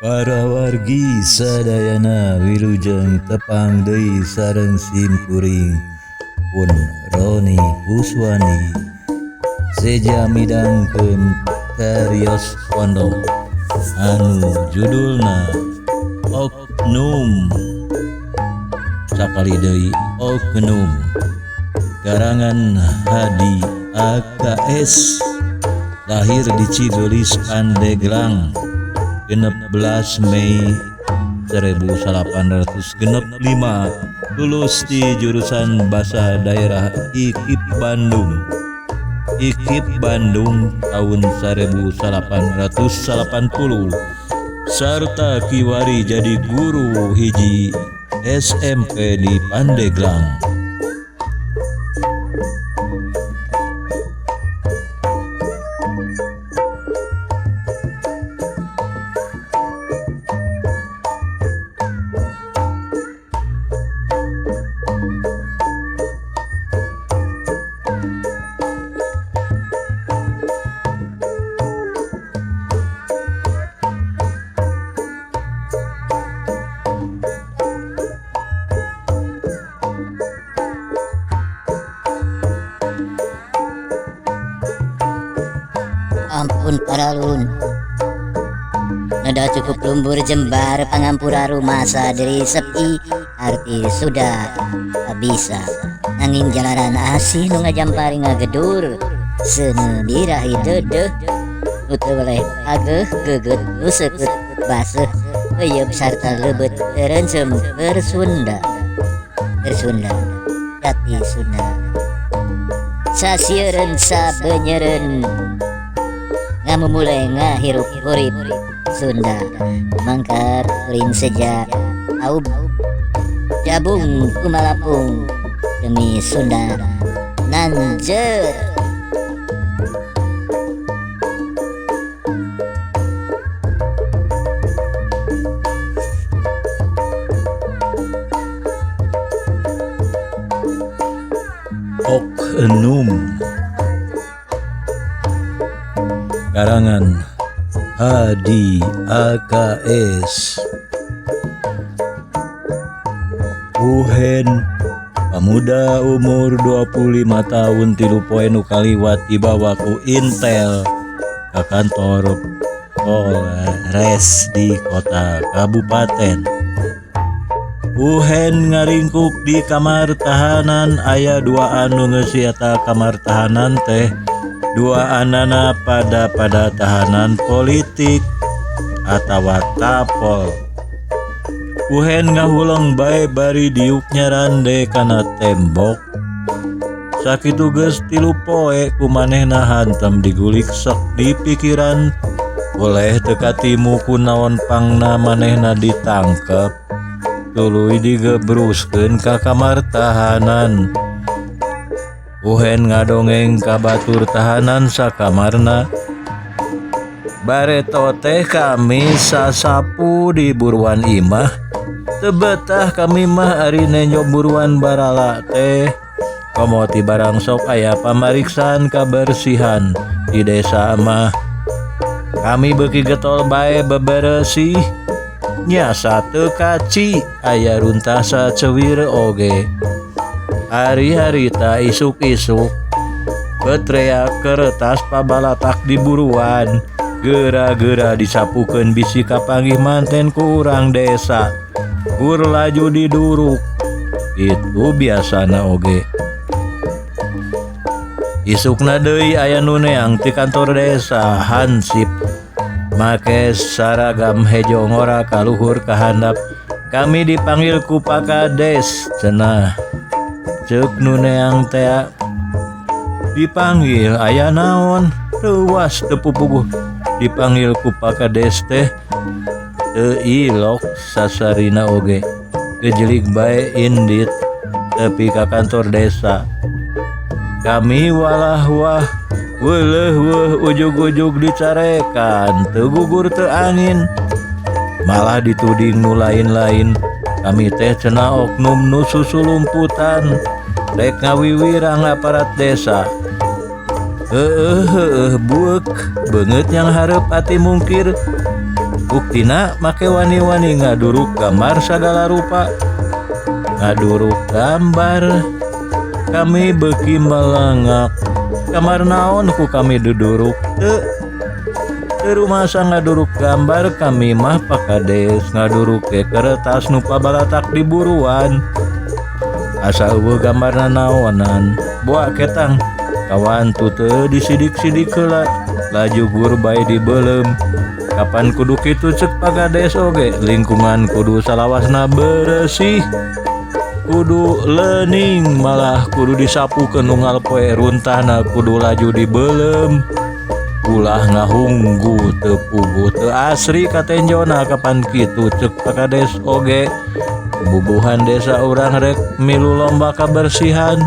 Para wargi sadayana wilujeng tepang deui sareng simkuring pun Roni Kuswani seja midangkeun cariyos pondok anu judulna Oknum. Sakali deui Oknum karangan Hadi AKS, lahir di Cigelis Pandeglang 16 Mei 1865, lulus di jurusan Bahasa Daerah IKIP Bandung tahun 1880, sarta kiwari jadi guru hiji SMP di Pandeglang. Ampun paralun, nada cukup lumbur jembar pangampura rumah saderi sepi, arti sudah bisa nanging jalanan asih nu ngajampari ngagedur seuneu dirahi dedeh nu teu boleh ageuh geget nu seukeut baseuh euyeup sarta leubeut rencem bersunda jati Sunda sasieun sabenyeureun ngamumulai ngahirup urip Sunda mangkar uring sejak aub jabung kumalapung demi Sunda nanjer. Oknum karangan Hadi AKS. Uhen pemuda umur 25 tahun 3 poe nu kaliwat dibawa ku Intel ke kantor Polres di kota kabupaten. Uhen ngaringkuk di kamar tahanan, aya 2 anu geus eta kamar tahanan teh 2 anana pada tahanan politik atawa tapol. Uhen ngahuleng bae bari diuk nyarande kana tembok. Sakitu geus 3 poe kumanehna hantem digulik sok di pikiran oleh teka timu kunaon pangna manehna ditangkep. Tuluy digebruskeun ka kamar tahanan. Uhen ngadongeng ka batur tahanan sakamarna. Bareto teh kami sasapu di buruan imah. Teu betah kami mah ari nenyo buruan barala teh. Komo ti barang sok aya pamariksaan kabersihan di desa mah. Kami beuki getol bae beberesih. Nyasa teu kaci aya runtasa cewir oge. Hari-harita isuk-isuk betreak kertas pabalatak di buruan, geura-geura disapukeun bisi kapanggih manten ku urang desa. Gur laju diduruk, itu biasana oge. Isukna deui aya nu neang ti kantor desa hansip make saragam hejo ngora kaluhur kahandap. Kami dipanggil ku Pakades cenah. Ceuk nu neang teh dipanggil aya naon, ruas teu pupuguh dipanggil ku Pakades teh teu ilok sasarina oge. Gejelik bae indit tepi ka kantor desa. Kami walah-wah weuleuh ujug-ujug dicarekan teu gugur teu angin, malah dituding nu lain-lain. Kami teh cenah oknum nu susulumputan rek ngawiwirang aparat desa. Buek beungeut yang hareup ati mungkir Buktina make wani-wani ngaduruk gambar sagala rupa. Ngaduruk gambar kami beki melengak. Kamar naon ku kami duduruk teu rumah ngaduruk gambar kami mah pakades ngaduruk ke kertas nu pabalatak di buruan. Asa eueuh gambarna naonan boa ketang kawan tu teu disidik-sidik heula laju gur bae dibeulem. Kapan kudu kitu cek pakades oge lingkungan kudu salawasna bersih. Kudu leuning malah kudu disapukeun unggal poe runtahna kudu laju dibeulem. Ulah ngahunggu teu puguh teu asri katenjona kapan kitu cek pakades oge. Bubuhan desa urang rek milu lomba kabersihan.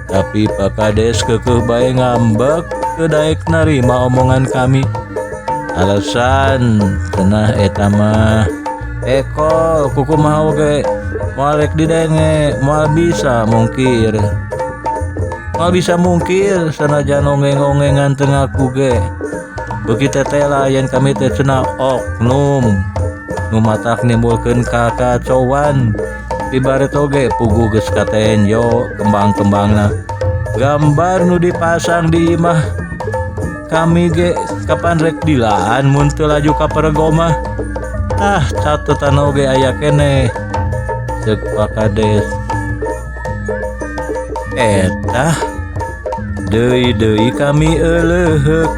Tapi pakades keukeuh bae ngambek teu daek narima omongan kami. Alasan cenah eta mah eko kukumaha oge moal rek didenge moal bisa mungkir. Moal bisa mungkir sanajan ongeng-ongengan teu ngaku ge. Beuki teh layan kami teh cenah oknum nu matak nimbulkeun kakacauan. Ibarat oge puguh geus katenjo kembang-kembangna. Gambar nu dipasang di imah kami ge kapan rek dilaan mun teu laju ka perego mah. Catetan oge aya keneh ceuk pakades. Eta deui kami euleheuk.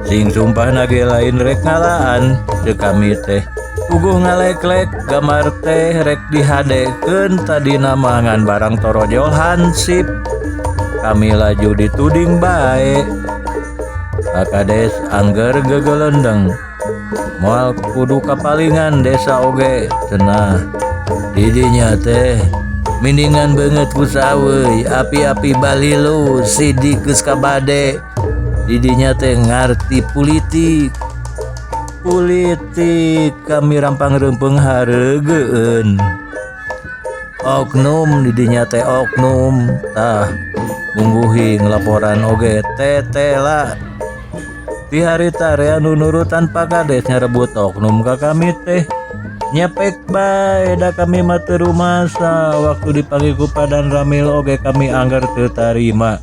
Sing sumpahna ge lain rek ngalaan ceuk kami teh. Puguh ngalek-lek gambar teh rek dihadekeun tadina mah ngan barang torojol hansip. Kami laju dituding bae. Pakades angger gegelendeng. Moal kudu kapalingan desa oge cenah. Didinya teh mendingan banget kusaweuy api-api balilu sidik geus kabade. Didinya teh ngarti politik kami rampang rempeng hareugeun. Oknum didinya teh oknum tah mungguhi ngelaporan oge tetela. Di harita rea nu nurutan pakades nyarebut oknum ka kami teh. Nyepek bae da kami mah teu rumasa. Waktu dipanggil ku Padan Ramil oge kami anggar teu tarima.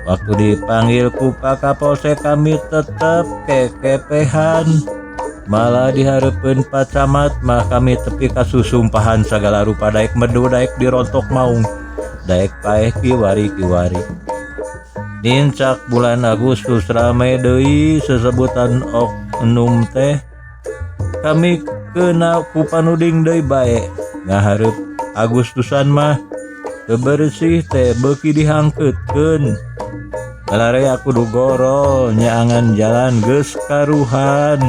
Waktu dipanggil ku Pak Kapolsek kami tetep kekepehan. Malah dihareupeun Pak Camat mah kami tepi kasusumpahan sagala rupa daek medu daek dirontok maung. Daek paeh kiwari. Nincak bulan Agustus rame deui sesebutan oknum teh. Kami kena ku panuding deui bae. Ngahareup Agustusan mah teu bersih teh beuki dihangkeutkeun. Balarea kudu goro nyaangan jalan geus karuhan.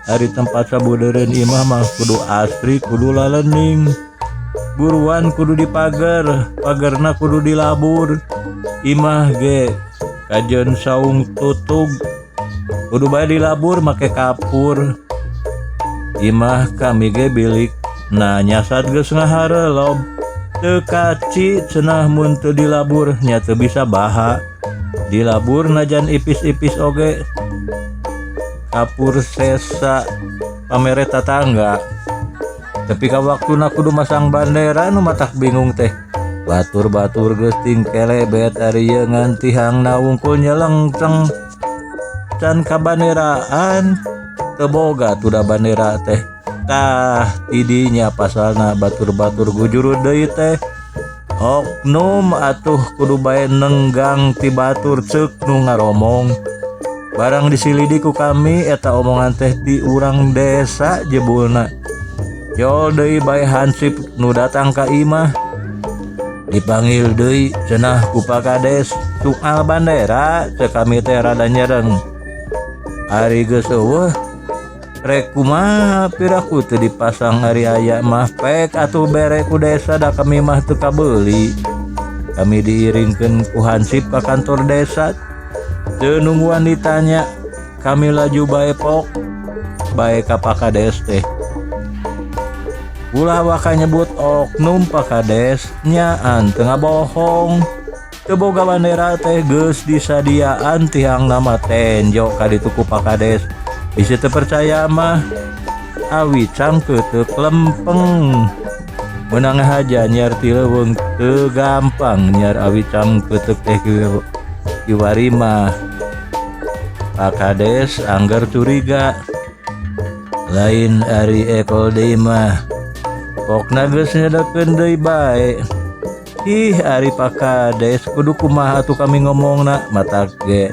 Ari tempat sabudeureun imah mah kudu asri kudu lalening. Buruan kudu dipager, pagerna kudu dilabur. Imah ge kajeun saung tutug kudu bae dilabur make kapur. Imah kami ge bilik na nyasad geus ngaharelob. Teu kaci cenah mun teu dilabur nya teu bisa baha. Dilabur najan ipis-ipis oge kapur sesa pamere tatangga. Tapi ka waktuna kudu masang bandera nu matak bingung teh. Batur-batur geus tingkelebet ari ieu ngan tihangna wungkul nyelengceng. Can kabanderaan teu boga tuda bandera teh. Tah tidinya pasalna batur-batur gujuru deui teh. Oknum atuh kudu bae nenggang ti batur ceuk nu ngaromong. Barang disilidik ku kami eta omongan teh ti urang desa jebulna. Jol deui bae hansip nu datang ka imah. Dipanggil deui cenah ku Pakades soal bandera ceuk kami teh rada nyereng. Ari geus eueuh rek kumaha piraku teu dipasang ari aya mah pek atuh bere ku desa da kami mah teu kabeuli. Kami diiringkeun ku hansip ka kantor desa. Teu nungguan ditanya kami laju bae pok bae ka Pakades teh. Ulah waka nyebut oknum Pakades nyaan teu ngabohong. Teu boga bandera teh geus disadiaan tihang nama tenjo ka ditu ku Pakades. bisa terpercaya mah awi cangke teu lempeng menang haja nyar ti leuweung teu gampang nyar awi cangke teu teh kiwari mah. Pak Kades anggar curiga lain ari ekol deui mah pokna geus nyedakeun deui bae. Ih ari Pak Kades kudu kumaha atuh kami ngomongna matak ge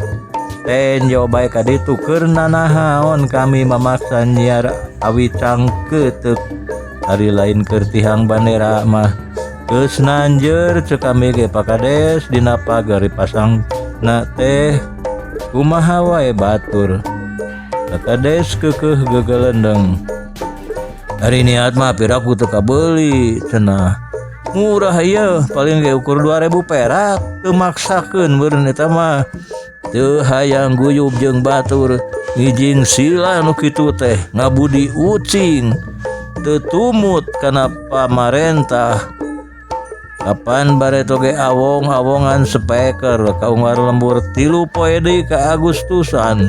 tenjo bae ka ditu keur nanahaon kami mamaksa nyiar awi cangke teu ari lain keur tihang bandera mah geus nanjeur ceuk kami ge Pak Kades dina pagar dipasangna teh kumaha wae batur. Pak Kades keukeuh gegelendeng ari niat mah piraku teu kabeuli cenah murah ieu paling ge ukur 2000 perak teu maksakeun meureun eta mah teu hayang guyub jeung batur ngijing sila nu kitu teh ngabudi ucing teu tumut kana pamarentah. Kapan bareto ge awong-awongan speaker kaunggar lembur 3 poe deui ka Agustusan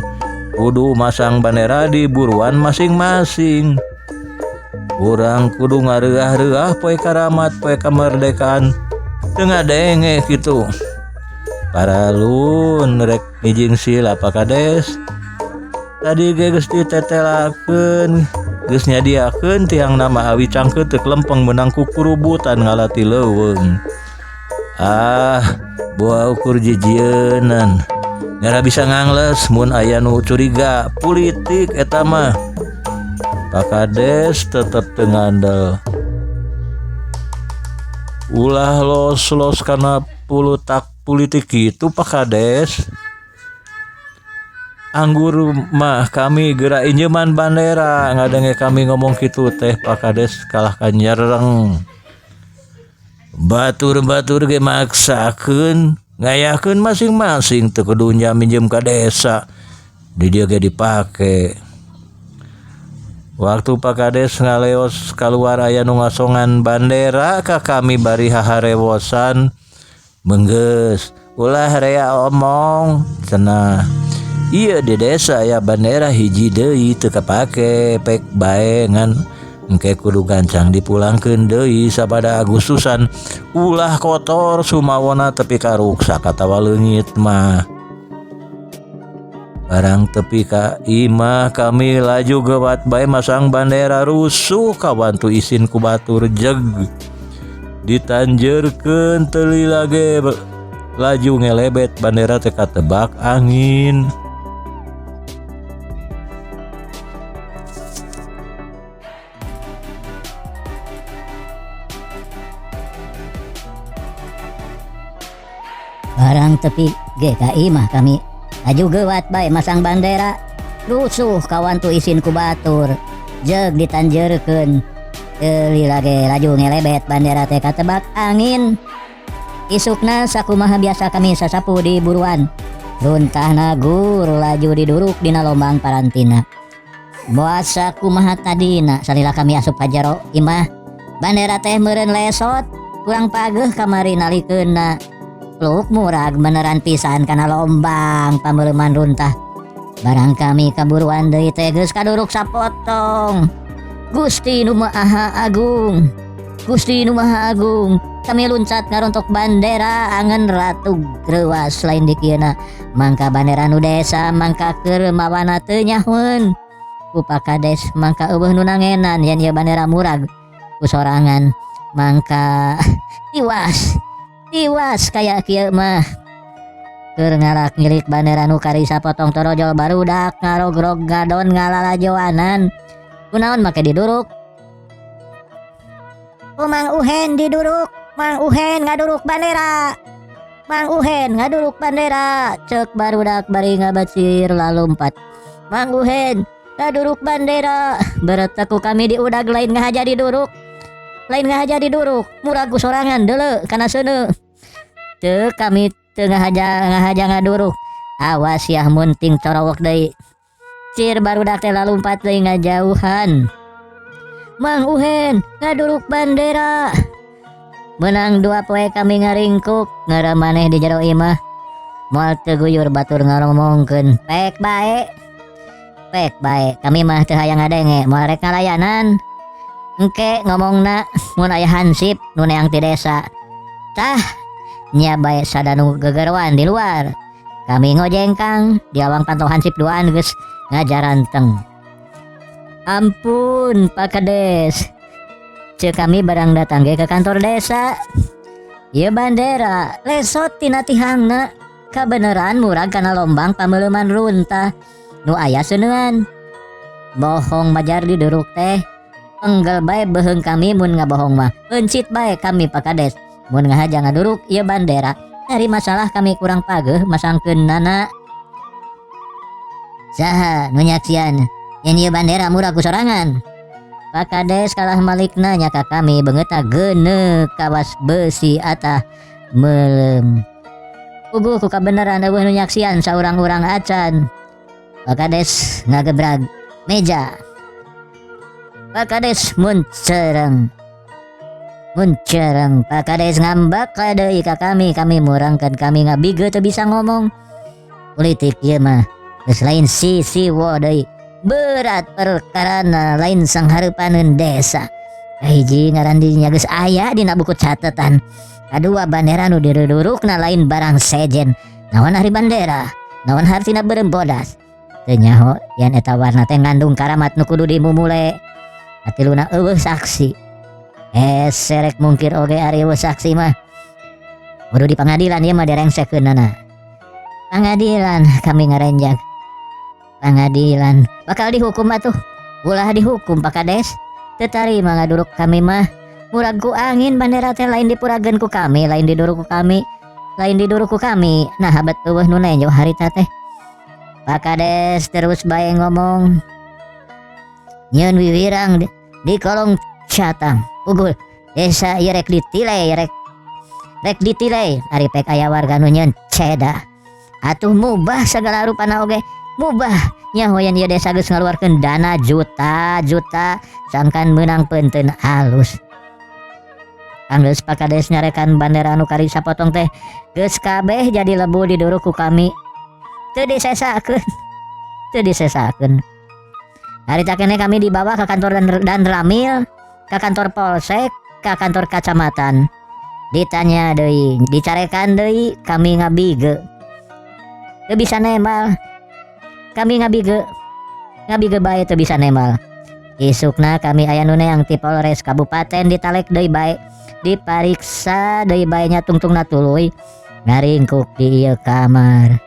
kudu masang bandera di buruan masing-masing. Urang kudu ngareah-reah poe karamat poe kamerdekaan teu ngadenge kitu. Paralun rek ngijing sila Pak Kades tadi ge geus ditetelakeun geus nyadiakeun tiang nama awi cangke teu lempeng menang kukurubutan ngalati leuweung. Boa ukur jijieun ngara bisa ngangles mun aya nu curiga politik eta mah. Pak Kades tetep teu ngandel. Ulah los kana pulutak politik itu Pak Kades. Anggur mah kami gerak injeman bandera ngadenge kami ngomong kitu teh Pak Kades kalah ka nyereng. Batur-batur ge maksakeun ngayakeun masing-masing teu kudu minjem ka desa di dieu ge dipake. Waktu Pak Kades ngaleos kaluar aya nu ngasongan bandera ka kami bari haharewosan menggeus ulah rea omong cenah. Ieu di desa aya bandera hiji deui teu kapake pek bae ngan engke kudu gancang dipulangkeun deui sabada Agustusan ulah kotor sumawona tepi karuksa katawa leungit mah. Barang tepi ka imah kami laju gewat bae masang bandera rusuh kawantu isin ku batur jeg ditanjeurkeun teu lila ge laju ngelebet bandera teh katebak angin. Barang tepi ge ka imah kami aju gewat bae masang bandera rusuh kawan tu isin ku batur jeg ditanjeurkeun teu lila ge laju ngelebet bandera teh katebak angin. Isukna sakumaha biasa kami sasapu di buruan runtahna gur laju diduruk dina lombang parantina. Moal sakumaha tadina salila kami asup ka jero imah bandera teh meureun lesot kurang pageuh kamari nalikeunna. Luk murag beneran pisan kana lombang pameleuman runtah. Barang kami kaburuan deui teh geus kaduruk sapotong. Gusti Nu Maha Agung, Gusti Nu Maha Agung, kami luncat ngarontok bandera angen ratu greuwas lain di kieuna. Mangka bandera nu desa mangka keur mawana teu nyahoeun. Ku Pak Kades mangka eueuh nu nangenan yen ieu bandera murag ku sorangan mangka tiwas kayak kieu mah. Keur ngarak ngilik bandera nu kari sapotong torojol barudak ngarogrog gadon ngalalajoanan. Kunaon make diduruk? Mang Uhen diduruk, Mang Uhen ngaduruk bandera. Mang Uhen ngaduruk bandera, cek barudak bari ngabacir lalumpat. Mang Uhen ngaduruk bandera, bereteku kami diudag lain ngahaja diduruk. Lain ngahaja diduruk, muragu sorangan deuleu kana seuneu. Teu kami teu ngahaja ngaduruk. Awas yah munting corowok deui. Cir barudak teh lalumpat deui ngajauhan. Mang Uhen ngaduruk bandera. Menang 2 poe kami ngaringkuk ngeureum maneh di jero imah. Moal teu guyur batur ngaromongkeun pek bae. Pek baik kami mah teu hayang ngadenge moal rek ngalayanan. Engke ngomongna mun aya hansip nu neang ti desa. Tah nya bae sadanu gegerwan di luar. Kami ngojengkang di awang pantau hansip duaan geus ngajaranteng. Ampun Pak Kades. Ceuk kami barang datang ge ke kantor desa. Ieu bandera lesot tina tihangna. Kabeneran murag kana lombang pameleuman runtah nu aya seuneuan. Bohong majar di duruk teh. Enggal bae beheung kami mun ngabohong mah. Encit bae kami Pak Kades. Mun ngahaja ngaduruk ieu bandera. Dari masalah kami kurang pageuh masangkeunana. Saha nu nyaksian? Yen ieu bandera murah ku sorangan. Pak Kades kalah malikna nya ka kami beungeutna geuneuh kawas besi atah meuleum. Puguh ku kabeneran eueuh nu nyaksian saurang-urang acan. Pak Kades ngagebrag meja. Pak Kades muncereng Pak Kades ngambak ka deui ka kami murangkeun kami ngabige teu bisa ngomong. Politik ieu mah geus lain sisiwo deui. Berat perkarana lain sanghareupaneun desa. Kahiji ngaran dinya geus aya dina buku catetan. Kadua bandera nu dirudurukna lain barang sejen. Naon ari bandera? Naon hartina beureum bodas? Teu nyaho yen eta warna teh ngandung karamat nu kudu dimumule. Hatiluna eueuh saksi. Serek mungkir oge ari eueuh saksi mah. Kudu di pangadilan ieu mah direngsekeunana. Pangadilan kami ngarenjak. Pangadilan bakal dihukum atuh. Ulah dihukum Pak Kades. Teu tarima ngaduruk kami mah. Murag ku angin bandera teh lain dipurageun ku kami, lain diduruk ku kami. Nah habat eueuh nu nenjo harita teh. Pak Kades terus bae ngomong. Nyeun wiwirang di kolong catang. Pugul desa ieu rek ditilai rek ditilai ari pek aya warga nu nyeun ceda. Atuh mubah sagala rupana oge. Mubah nyaho yen ieu desa geus ngaluarkeun dana juta-juta sangkan meunang peunteun halus. Anggeus Pak Kades nyarekan bandera nu kari sapotong teh geus kabeh jadi lebu diduruk ku kami. Teu disesakeun. Harita keneh kami dibawa ke kantor dan Ramil, ke kantor polsek, ke kantor kacamatan. Ditanya deui, dicarekan deui, kami ngabige. Teu bisa nemal. Kami ngabige bae teu bisa nemal. Isukna kami aya nu neang ti Polres Kabupaten ditalek deui bae, dipariksa deui bae nya tungtungna tuluy, ngaringkuk di ieu kamar.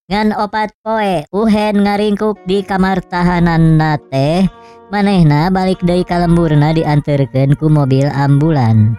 Ngan opat poe uhen ngaringkuk di kamar tahananna teh manehna balik deui ka lemburna dianterkeun ku mobil ambulan.